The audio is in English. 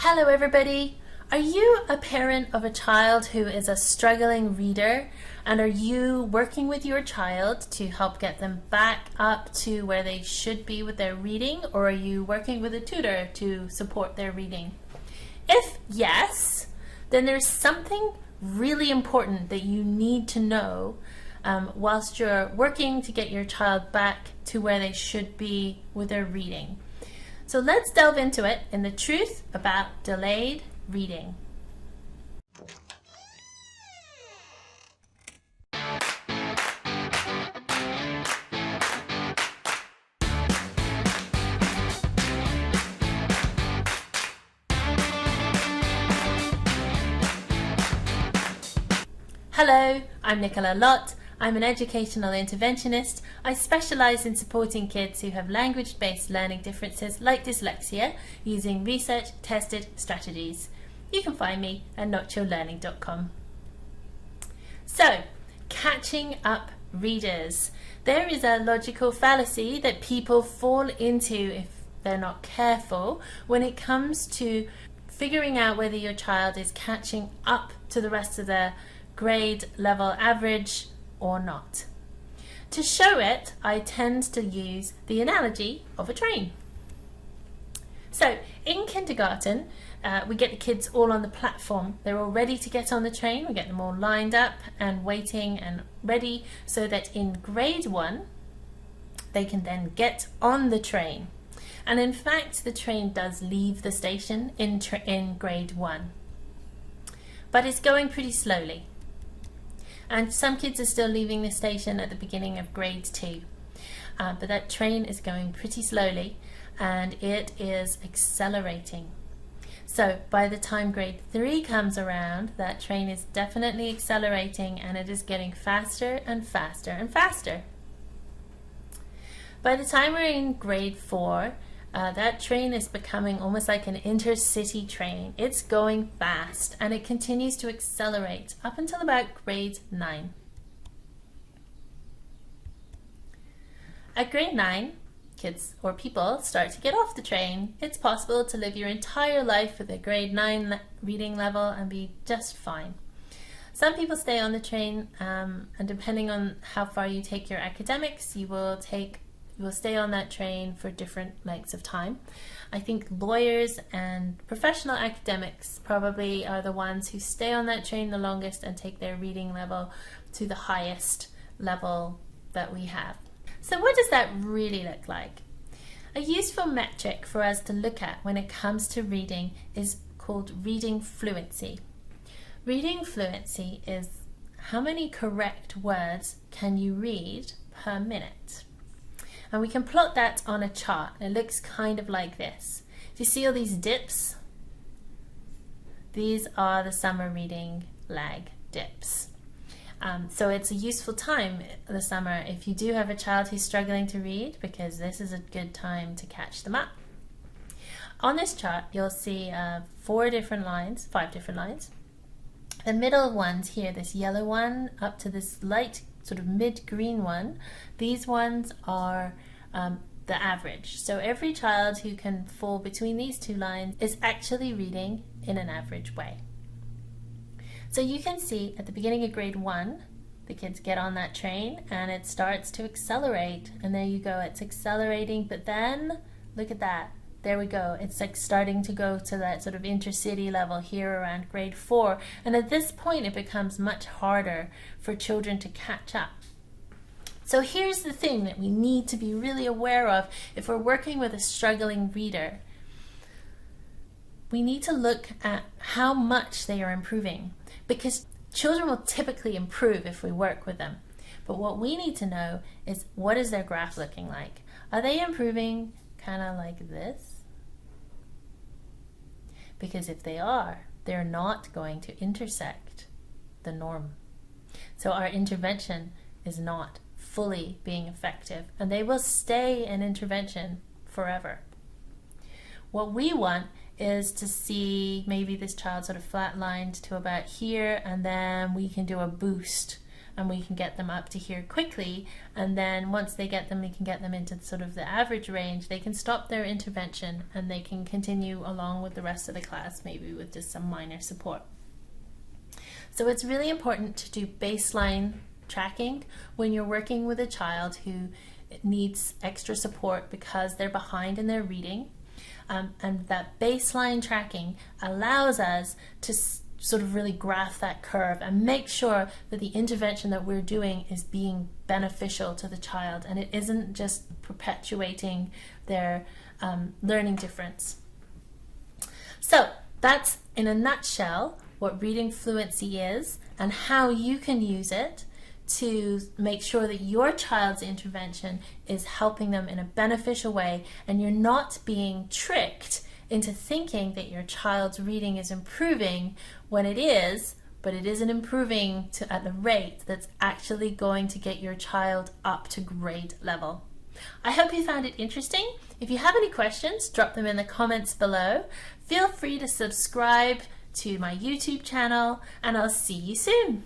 Hello everybody! Are you a parent of a child who is a struggling reader, and are you working with your child to help get them back up to where they should be with their reading, or are you working with a tutor to support their reading? If yes, then there's something really important that you need to know whilst you're working to get your child back to where they should be with their reading. So let's delve into it in the truth about delayed reading. Hello, I'm Nicola Lott. I'm an educational interventionist. I specialise in supporting kids who have language-based learning differences like dyslexia using research-tested strategies. You can find me at notyourlearning.com. So, catching up readers. There is a logical fallacy that people fall into if they're not careful when it comes to figuring out whether your child is catching up to the rest of their grade level average or not. To show it, I tend to use the analogy of a train. So in kindergarten, we get the kids all on the platform. They're all ready to get on the train. We get them all lined up and waiting and ready so that in grade 1, they can then get on the train. And in fact, the train does leave the station in grade 1. But it's going pretty slowly. And some kids are still leaving the station at the beginning of grade 2. But that train is going pretty slowly and it is accelerating. So by the time grade 3 comes around, that train is definitely accelerating and it is getting faster and faster and faster. By the time we're in grade 4, that train is becoming almost like an intercity train. It's going fast and it continues to accelerate up until about grade 9. At grade 9, kids or people start to get off the train. It's possible to live your entire life with a grade 9 reading level and be just fine. Some people stay on the train and depending on how far you take your academics, you will stay on that train for different lengths of time. I think lawyers and professional academics probably are the ones who stay on that train the longest and take their reading level to the highest level that we have. So what does that really look like? A useful metric for us to look at when it comes to reading is called reading fluency. Reading fluency is how many correct words can you read per minute. And we can plot that on a chart. It looks kind of like this. Do you see all these dips? These are the summer reading lag dips. So it's a useful time the summer if you do have a child who's struggling to read, because this is a good time to catch them up. On this chart, you'll see 5 different lines. The middle ones here, this yellow one up to this light sort of mid-green one, these ones are the average. So every child who can fall between these two lines is actually reading in an average way. So you can see at the beginning of grade 1, the kids get on that train and it starts to accelerate. And there you go, it's accelerating, but then look at that. There we go. It's like starting to go to that sort of intercity level here around grade 4. And at this point, it becomes much harder for children to catch up. So here's the thing that we need to be really aware of if we're working with a struggling reader. We need to look at how much they are improving, because children will typically improve if we work with them. But what we need to know is, what is their graph looking like? Are they improving kind of like this? Because if they are, they're not going to intersect the norm. So our intervention is not fully being effective, and they will stay in intervention forever. What we want is to see maybe this child sort of flatlined to about here, and then we can do a boost and we can get them up to here quickly, and then once they get them, we can get them into sort of the average range, they can stop their intervention and they can continue along with the rest of the class, maybe with just some minor support. So it's really important to do baseline tracking when you're working with a child who needs extra support because they're behind in their reading. And that baseline tracking allows us to sort of really graph that curve and make sure that the intervention that we're doing is being beneficial to the child and it isn't just perpetuating their learning difference. So that's in a nutshell what reading fluency is and how you can use it to make sure that your child's intervention is helping them in a beneficial way and you're not being tricked into thinking that your child's reading is improving when it is, but it isn't improving at the rate that's actually going to get your child up to grade level. I hope you found it interesting. If you have any questions, drop them in the comments below. Feel free to subscribe to my YouTube channel and I'll see you soon.